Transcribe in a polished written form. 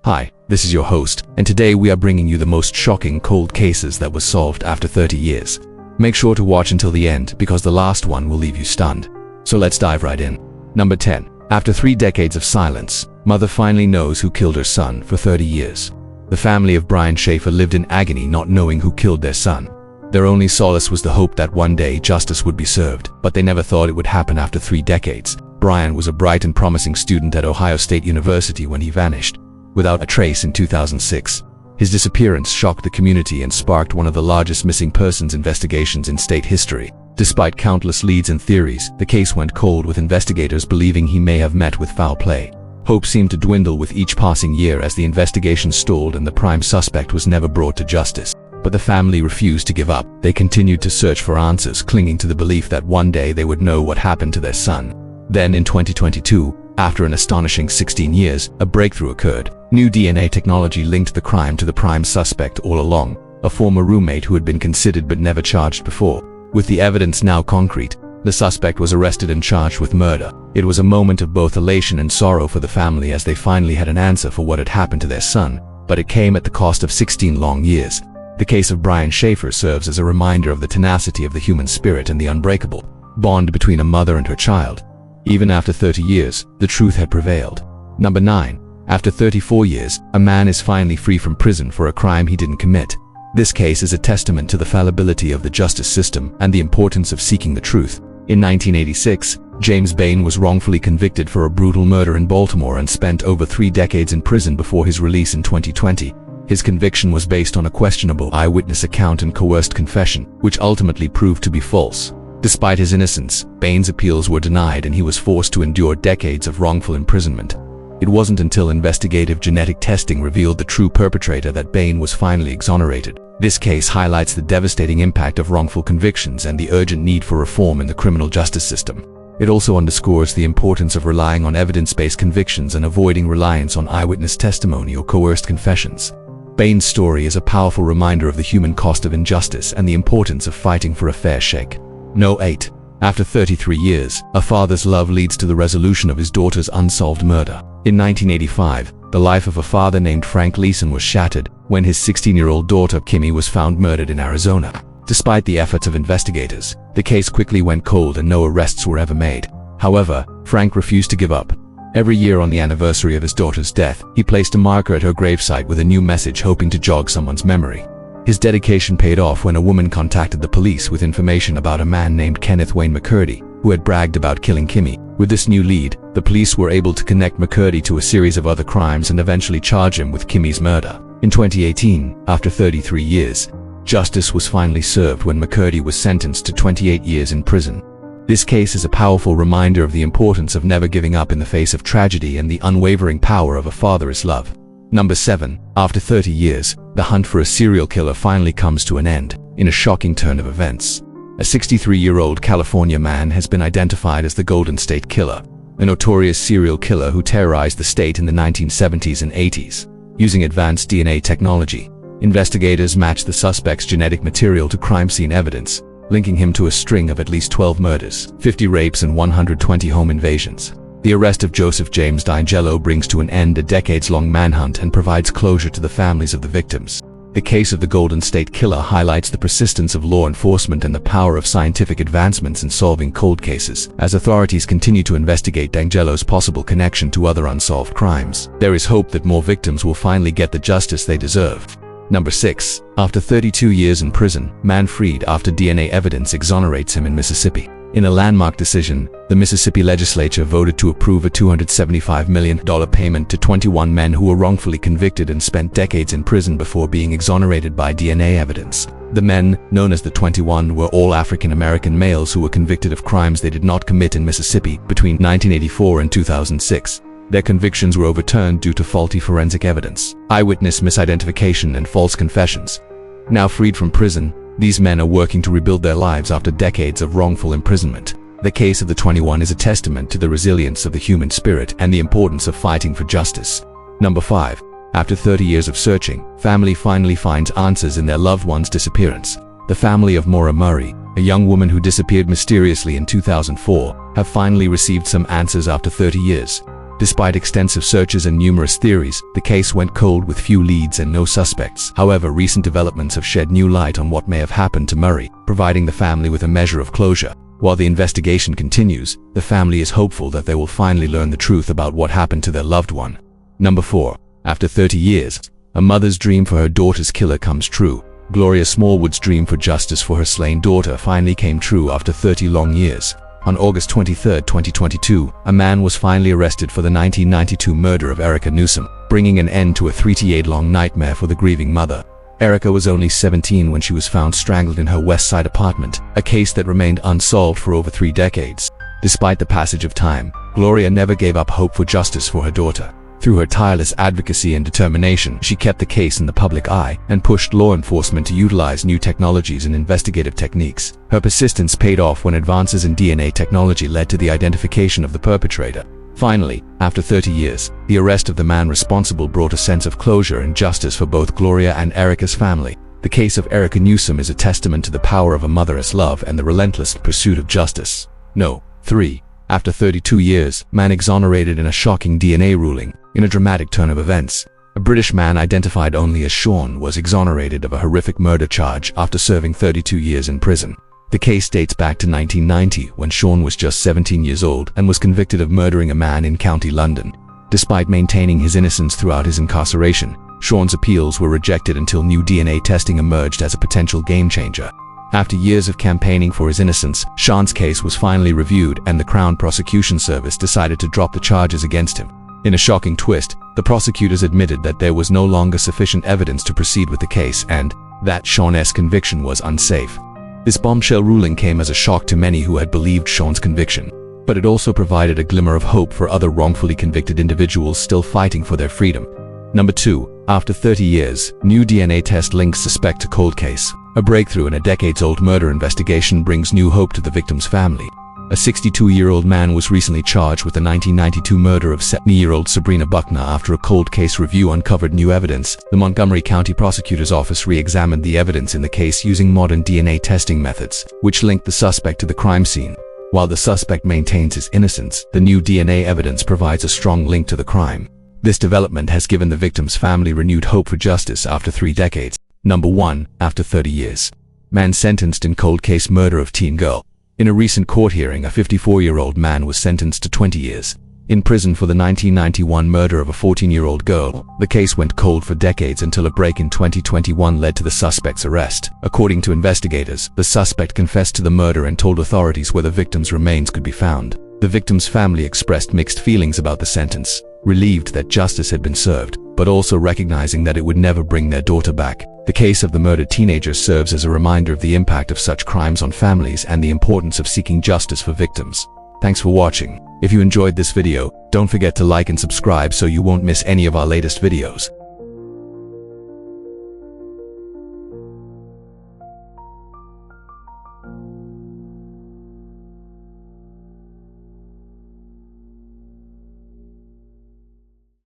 Hi, this is your host, and today we are bringing you the most shocking cold cases that were solved after 30 years. Make sure to watch until the end because the last one will leave you stunned. So let's dive right in. Number 10. After 3 decades of silence, mother finally knows who killed her son for 30 years. The family of Brian Schaefer lived in agony not knowing who killed their son. Their only solace was the hope that one day justice would be served, but they never thought it would happen after 3 decades. Brian was a bright and promising student at Ohio State University when he vanished without a trace in 2006. His disappearance shocked the community and sparked one of the largest missing persons investigations in state history. Despite countless leads and theories, the case went cold with investigators believing he may have met with foul play. Hope seemed to dwindle with each passing year as the investigation stalled and the prime suspect was never brought to justice. But the family refused to give up. They continued to search for answers, clinging to the belief that one day they would know what happened to their son. Then in 2022, after an astonishing 16 years, a breakthrough occurred. New DNA technology linked the crime to the prime suspect all along, a former roommate who had been considered but never charged before. With the evidence now concrete, the suspect was arrested and charged with murder. It was a moment of both elation and sorrow for the family as they finally had an answer for what had happened to their son, but it came at the cost of 16 long years. The case of Brian Schaefer serves as a reminder of the tenacity of the human spirit and the unbreakable bond between a mother and her child. Even after 30 years, the truth had prevailed. Number 9. After 34 years, a man is finally free from prison for a crime he didn't commit. This case is a testament to the fallibility of the justice system and the importance of seeking the truth. In 1986, James Bain was wrongfully convicted for a brutal murder in Baltimore and spent over 3 decades in prison before his release in 2020. His conviction was based on a questionable eyewitness account and coerced confession, which ultimately proved to be false. Despite his innocence, Bain's appeals were denied and he was forced to endure decades of wrongful imprisonment. It wasn't until investigative genetic testing revealed the true perpetrator that Bain was finally exonerated. This case highlights the devastating impact of wrongful convictions and the urgent need for reform in the criminal justice system. It also underscores the importance of relying on evidence-based convictions and avoiding reliance on eyewitness testimony or coerced confessions. Bain's story is a powerful reminder of the human cost of injustice and the importance of fighting for a fair shake. No. 8. After 33 years, a father's love leads to the resolution of his daughter's unsolved murder. In 1985, the life of a father named Frank Leeson was shattered when his 16-year-old daughter Kimmy was found murdered in Arizona. Despite the efforts of investigators, the case quickly went cold and no arrests were ever made. However, Frank refused to give up. Every year on the anniversary of his daughter's death, he placed a marker at her gravesite with a new message hoping to jog someone's memory. His dedication paid off when a woman contacted the police with information about a man named Kenneth Wayne McCurdy, who had bragged about killing Kimmy. With this new lead, the police were able to connect McCurdy to a series of other crimes and eventually charge him with Kimmy's murder. In 2018, after 33 years, justice was finally served when McCurdy was sentenced to 28 years in prison. This case is a powerful reminder of the importance of never giving up in the face of tragedy and the unwavering power of a father's love. Number 7. After 30 years, the hunt for a serial killer finally comes to an end, in a shocking turn of events. A 63-year-old California man has been identified as the Golden State Killer, a notorious serial killer who terrorized the state in the 1970s and 80s. Using advanced DNA technology, investigators matched the suspect's genetic material to crime scene evidence, linking him to a string of at least 12 murders, 50 rapes and 120 home invasions. The arrest of Joseph James D'Angelo brings to an end a decades-long manhunt and provides closure to the families of the victims. The case of the Golden State Killer highlights the persistence of law enforcement and the power of scientific advancements in solving cold cases. As authorities continue to investigate D'Angelo's possible connection to other unsolved crimes, there is hope that more victims will finally get the justice they deserve. Number 6. After 32 years in prison, man freed after DNA evidence exonerates him in Mississippi. In a landmark decision, the Mississippi legislature voted to approve a $275 million payment to 21 men who were wrongfully convicted and spent decades in prison before being exonerated by DNA evidence. The men, known as the 21, were all African-American males who were convicted of crimes they did not commit in Mississippi between 1984 and 2006. Their convictions were overturned due to faulty forensic evidence, eyewitness misidentification, and false confessions. Now freed from prison, these men are working to rebuild their lives after decades of wrongful imprisonment. The case of the 21 is a testament to the resilience of the human spirit and the importance of fighting for justice. Number 5. After 30 years of searching, family finally finds answers in their loved one's disappearance. The family of Maura Murray, a young woman who disappeared mysteriously in 2004, have finally received some answers after 30 years. Despite extensive searches and numerous theories, the case went cold with few leads and no suspects. However, recent developments have shed new light on what may have happened to Murray, providing the family with a measure of closure. While the investigation continues, the family is hopeful that they will finally learn the truth about what happened to their loved one. Number 4. After 30 years, a mother's dream for her daughter's killer comes true. Gloria Smallwood's dream for justice for her slain daughter finally came true after 30 long years. On August 23, 2022, a man was finally arrested for the 1992 murder of Erica Newsom, bringing an end to a 38-long nightmare for the grieving mother. Erica was only 17 when she was found strangled in her West Side apartment, a case that remained unsolved for over 3 decades. Despite the passage of time, Gloria never gave up hope for justice for her daughter. Through her tireless advocacy and determination, she kept the case in the public eye and pushed law enforcement to utilize new technologies and investigative techniques. Her persistence paid off when advances in DNA technology led to the identification of the perpetrator. Finally, after 30 years, the arrest of the man responsible brought a sense of closure and justice for both Gloria and Erica's family. The case of Erica Newsom is a testament to the power of a mother's love and the relentless pursuit of justice. No. 3. After 32 years, man exonerated in a shocking DNA ruling. In a dramatic turn of events, a British man identified only as Sean was exonerated of a horrific murder charge after serving 32 years in prison. The case dates back to 1990, when Sean was just 17 years old and was convicted of murdering a man in County London. Despite maintaining his innocence throughout his incarceration, Sean's appeals were rejected until new DNA testing emerged as a potential game-changer. After years of campaigning for his innocence, Sean's case was finally reviewed and the Crown Prosecution Service decided to drop the charges against him. In a shocking twist, the prosecutors admitted that there was no longer sufficient evidence to proceed with the case and that Sean's conviction was unsafe. This bombshell ruling came as a shock to many who had believed Sean's conviction, but it also provided a glimmer of hope for other wrongfully convicted individuals still fighting for their freedom. Number 2. After 30 years, new DNA test links suspect to cold case. A breakthrough in a decades-old murder investigation brings new hope to the victim's family. A 62-year-old man was recently charged with the 1992 murder of 70-year-old Sabrina Buckner after a cold case review uncovered new evidence. The Montgomery County Prosecutor's Office re-examined the evidence in the case using modern DNA testing methods, which linked the suspect to the crime scene. While the suspect maintains his innocence, the new DNA evidence provides a strong link to the crime. This development has given the victim's family renewed hope for justice after 3 decades. Number 1. After 30 years. Man sentenced in cold case murder of teen girl. In a recent court hearing, a 54-year-old man was sentenced to 20 years in prison for the 1991 murder of a 14-year-old girl. The case went cold for decades until a break in 2021 led to the suspect's arrest. According to investigators, the suspect confessed to the murder and told authorities where the victim's remains could be found. The victim's family expressed mixed feelings about the sentence, relieved that justice had been served, but also recognizing that it would never bring their daughter back. The case of the murdered teenager serves as a reminder of the impact of such crimes on families and the importance of seeking justice for victims. Thanks for watching. If you enjoyed this video, don't forget to like and subscribe so you won't miss any of our latest videos.